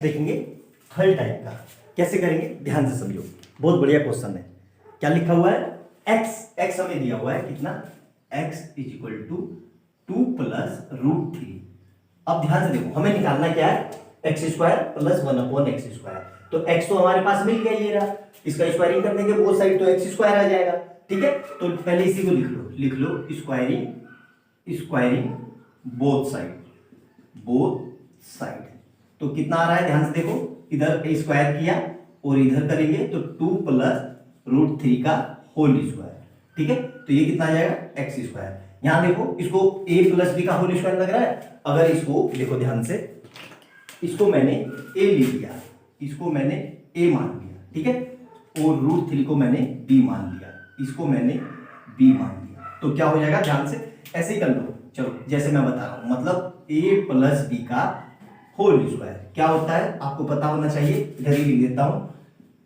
देखेंगे third type का। कैसे करेंगे ध्यान से समझो, बहुत बढ़िया क्वेश्चन है। क्या लिखा हुआ है, x हमें दिया हुआ है कितना, x is equal to 2 plus root 3। अब ध्यान से देखो, हमें निकालना क्या है, x square plus 1/x square. तो x तो हमारे पास मिल गया, ये रहा, इसका स्क्वायरिंग कर देंगे बोथ साइड तो एक्स स्क्वायर आ जाएगा। ठीक है, तो पहले इसी को लिख लो स्क्वायरिंग बोथ साइड। तो कितना आ रहा है, ध्यान से देखो, इधर स्क्वायर किया और इधर करेंगे तो 2 प्लस रूट 3 का होल स्क्वायर। ठीक है, तो ये कितना आ जाएगा, एक्स स्क्वायर। यहां देखो, इसको a प्लस बी का होल स्क्वायर लग रहा है। अगर इसको देखो ध्यान से, इसको मैंने a ले लिया, इसको मैंने a मान लिया, ठीक है, और रूट 3 को मैंने b मान लिया, इसको मैंने b मान लिया, तो क्या हो जाएगा, ध्यान से ऐसे ही कर लो। चलो जैसे मैं बता रहा हूं, मतलब a प्लस बी का होल स्क्वायर क्या होता है आपको पता होना चाहिए। इधर ही लिख देता हूं,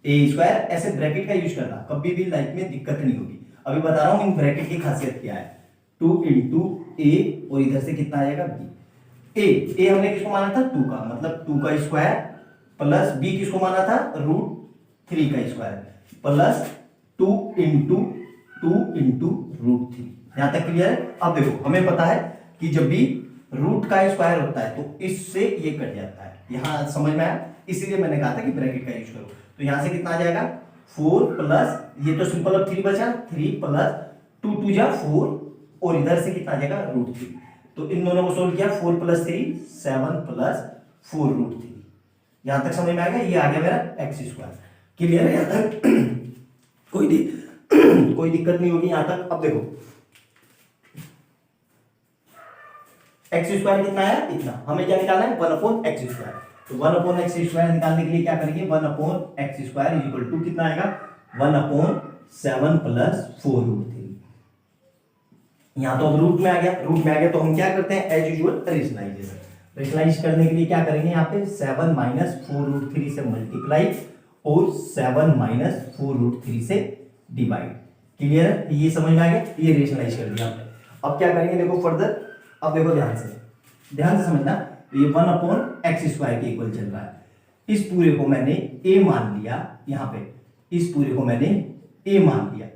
ए स्क्वायर, ऐसे ब्रैकेट का यूज करना, कभी भी लाइफ में दिक्कत नहीं होगी। अभी बता रहा हूं इन ब्रैकेट की खासियत क्या है, 2 इंटू ए और इधर से कितना आ जाएगा बी। ए हमने किसको माना था, 2 का, मतलब 2 का स्क्वायर, प्लस बी किसको माना था, रूट 3 का स्क्वायर, प्लस 2 इंटू रूट 3। यहां तक क्लियर है। अब देखो, हमें पता है कि जब भी रूट का स्क्वायर होता है तो इससे ये कट जाता है, यहां समझ में आया, इसीलिए मैंने कहा था कि ब्रैकेट का यूज करो। तो यहां से कितना आ जाएगा, 4 प्लस, ये तो सिंपल अब 3 बचा, 3 प्लस 2 2 जा 4 और इधर से कितना आ जाएगा, रूट 3। तो इन दोनों को सोल्व किया, 4 प्लस 3 7 प्लस 4 रूट 3। यहां तक समझ में आ गया, ये आ गया मेरा एक्स स्क्वायर। क्लियर है यहां तक? कोई दिक्कत नहीं होगी यहां तक। अब देखो, एक्स स्क्वायर कितना है, इतना, हमें क्या निकालना है, 1/x स्क्वायर। तो 1/x स्क्वायर निकालने के लिए क्या करेंगे, 1/x square is equal to कितना आएगा, 1/7 प्लस 4 रूट 3। यहां तो अब रूट में आ गया, तो हम क्या करते हैं, एज यूजुअल रेशनलाइज करने के लिए क्या करेंगे, यहाँ पे 7 माइनस 4 रूट 3 से मल्टीप्लाई और 7 माइनस 4 रूट 3 से डिवाइड। क्लियर है, ये समझ में आ गया, ये रेशनलाइज कर दिया हमने। अब क्या करेंगे, देखो फर्दर, अब देखो ध्यान से समझना, ये 1/x स्क्वायर के इक्वल चल रहा है। इस पूरे को मैंने a मान लिया, यहां पे इस पूरे को मैंने a मान लिया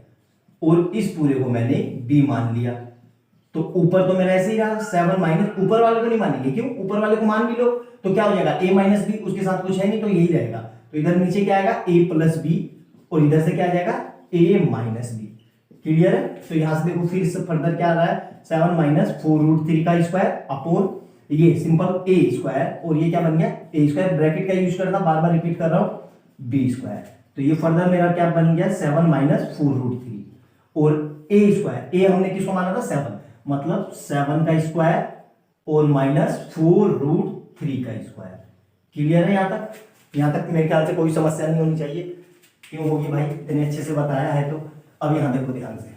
और इस पूरे को मैंने b मान लिया। तो ऊपर तो मेरा ऐसे ही रहा, 7 माइनस, ऊपर वाले को नहीं मानेंगे, क्यों, ऊपर वाले को मान भी लो तो क्या हो जाएगा, a माइनस बी, उसके साथ कुछ है नहीं तो यही रहेगा। तो इधर नीचे क्या आएगा, a प्लस बी और इधर से क्या आ जाएगा, a माइनस बी। क्लियर है। तो यहां से देखो फिर से फर्दर क्या आ रहा है, 7 माइनस 4 रूट 3 का स्क्वायर अपॉन ये सिंपल ए स्क्वायर, और ये क्या बन गया, ए स्क्वायर, ब्रैकेट का यूज करना, बार बार रिपीट कर रहा हूं, बी स्क्वायर। तो ये फर्दर मेरा क्या बन गया, 7 माइनस 4 रूट 3 और ए स्क्वायर, ए हमने किसको माना था, 7, मतलब 7 का स्क्वायर और माइनस 4 रूट 3 का स्क्वायर। क्लियर है यहां तक? यहां तक मेरे ख्याल से कोई समस्या नहीं होनी चाहिए। क्यों होगी भाई, इतने अच्छे से बताया है तो। अब यहां देखो ध्यान से,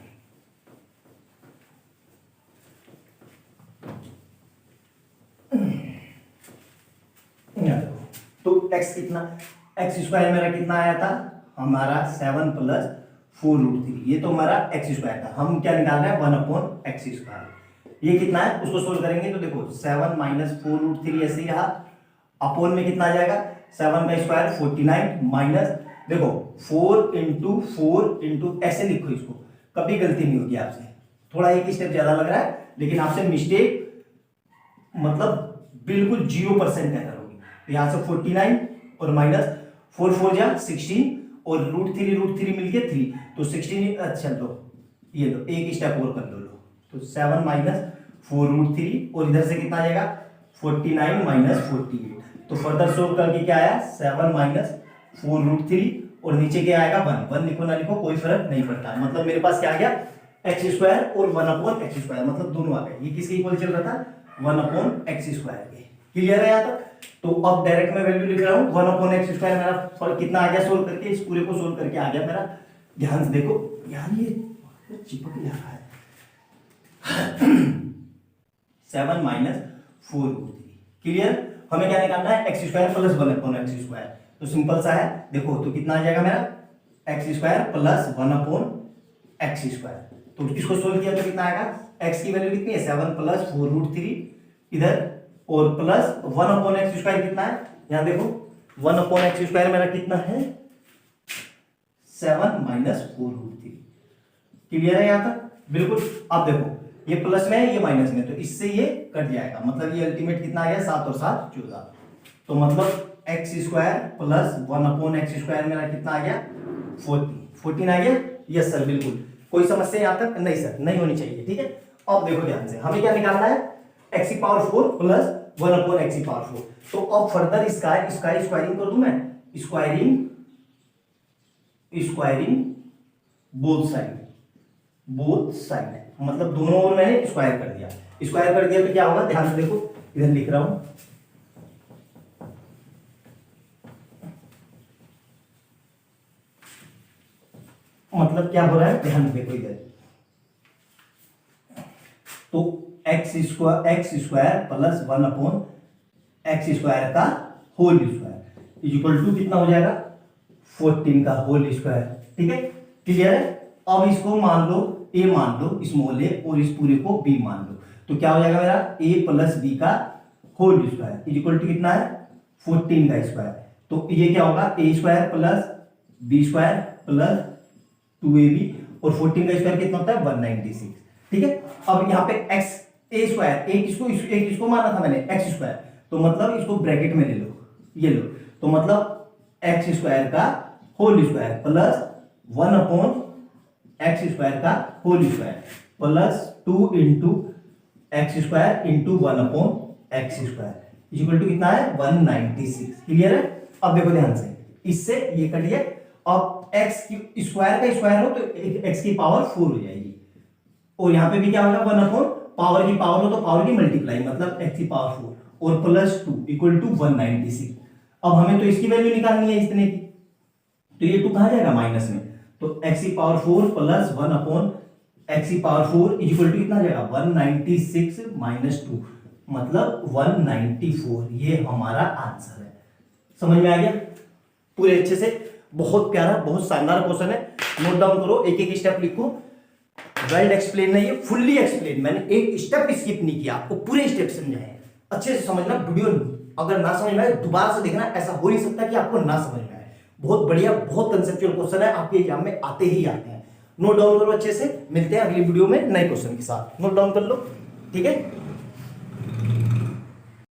तो x कितना, एक्स स्क्वायर मेरा कितना आया था, हमारा 7 प्लस 4 रूट 3, ये तो हमारा एक्स स्क्वायर था। हम क्या निकाल रहे हैं, 1/x स्क्वायर। ये कितना है, उसको सोल्व करेंगे तो देखो 7 माइनस 4 रूट 3 ऐसे ही रहा, अपॉन में कितना आ जाएगा, 7 का स्क्वायर 49 माइनस, देखो 4 इंटू ऐसे लिखो इसको, कभी गलती नहीं होगी आपसे। थोड़ा एक स्टेप ज्यादा लग रहा है लेकिन आपसे मिस्टेक मतलब बिल्कुल 0% एरर होगी। तो यहां से 49 और माइनस 4 4 जा 16 और रूट 3 मिलके 3, तो 16, अच्छा लो ये लो, एक स्टेप और कर लो, तो 7 माइनस 4 रूट 3 और इधर से कितना आ जाएगा, 49 माइनस 48। तो फर्दर सोल्व करके क्या आया, 7 माइनस 4 रूट 3 और नीचे क्या आएगा, 1 लिखो ना लिखो कोई फर्क नहीं पड़ता। मतलब मेरे पास क्या आ गया, एक्स स्क्वायर और 1/x स्क्वायर, मतलब दोनों आ गए। ये किसके इक्वल चल रहा था, 1/x स्क्वायर के। क्लियर है यहाँ तक? तो अब डायरेक्ट मैं वैल्यू लिख रहा हूँ, 1/x स्क्वायर मेरा कितना आ गया, सोल्व करके, इस पूरे को सोल्व करके आ गया मेरा। ध्यान से देखो यार, ये चिपक जा रहा है। 7 माइनस 4 रूट 3। क्लियर? हमें क्या निकालना है, x square plus 1/x square. तो सिंपल सा है, देखो तो कितना आ जाएगा मेरा, x square plus 1/x square. तो इसको सोल्व किया तो कितना आएगा, x की वैल्यू कितनी है, 7 प्लस 4 रूट 3 इधर, और प्लस 1/x स्क्वायर कितना है, यहां देखो 1/x² मेरा कितना है 7 माइनस 4√3। क्लियर है यहां तक? बिल्कुल। अब देखो ये प्लस में है ये माइनस में, तो इससे ये कट जाएगा, मतलब ये अल्टीमेट कितना आ गया 7 और 7 14। तो मतलब x² प्लस 1/x² मेरा कितना आ गया 14 आ गया। यस सर बिल्कुल। कोई समस्या यहां तक? नहीं सर, नहीं होनी चाहिए। ठीक है, अब देखो ध्यान से, हमें क्या निकालना है x⁴ प्लस 1/x⁴। तो अब फर्दर इसका स्क्वायरिंग कर दूं मैं, स्क्वायरिंग बोथ साइड मतलब दोनों ओर मैंने स्क्वायर कर दिया। स्क्वायर कर दिया तो क्या होगा, ध्यान से देखो, इधर लिख रहा हूं, मतलब क्या हो रहा है, ध्यान से देखो इधर। तो x² प्लस 1/x² का होल स्क्वायर इक्वल टू कितना हो जाएगा 14 का होल स्क्वायर। ठीक है, क्लियर है? अब इसको मान लो a मान लो, स्मॉल a, और इस पूरे को b मान लो, तो क्या हो जाएगा मेरा a प्लस b का होल स्क्वायर इक्वल टू कितना है 14 का स्क्वायर। तो ये क्या होगा a² plus b² plus 2ab, और 14 का स्क्वायर कितना होता है 196। ठीक है, अब यहाँ पे a² एक किसको माना था मैंने x², तो मतलब इसको ब्रैकेट में ले लो, ये लो, तो मतलब x² का होल स्क्वायर प्लस 1/x² का whole square plus 2 into x² into 1/x² equal to कितना है 196। क्लियर है? अब देखो ध्यान से, इससे ये कटिए, अब x की स्क्वायर का स्क्वायर हो तो x की पावर 4 हो जाएगी, और यहाँ पे भी क्या होगा 1/, पावर की पावर हो तो पावर की मल्टीप्लाई, मतलब x की पावर 4 और प्लस 2 इक्वल टू 196। अब हमें तो इसकी वैल्यू निकालनी है इतने की, तो ये 2 कहां जाएगा माइनस में, तो x की पावर 4 प्लस 1/x की पावर 4 इक्वल टू कितना जाएगा 196 माइनस 2, मतलब 194। ये हमारा आंसर है। समझ में आ गया पूरे अच्छे से? बहुत प्यारा, बहुत शानदार क्वेश्चन है। नोट डाउन करो, एक एक स्टेप लिखो। वेल एक्सप्लेन नहीं है, फुल्ली एक्सप्लेन, मैंने एक स्टेप स्किप नहीं किया, आपको पूरे स्टेप समझाए। अच्छे से समझना, वीडियो अगर ना समझ में आए दोबारा से देखना, ऐसा हो नहीं सकता कि आपको ना समझ में आए। बहुत बढ़िया, बहुत कंसेप्चुअल क्वेश्चन है, आपके एग्जाम में आते ही आते हैं। नोट डाउन करो अच्छे से, मिलते हैं अगली वीडियो में नए क्वेश्चन के साथ। नोट डाउन कर लो, ठीक है।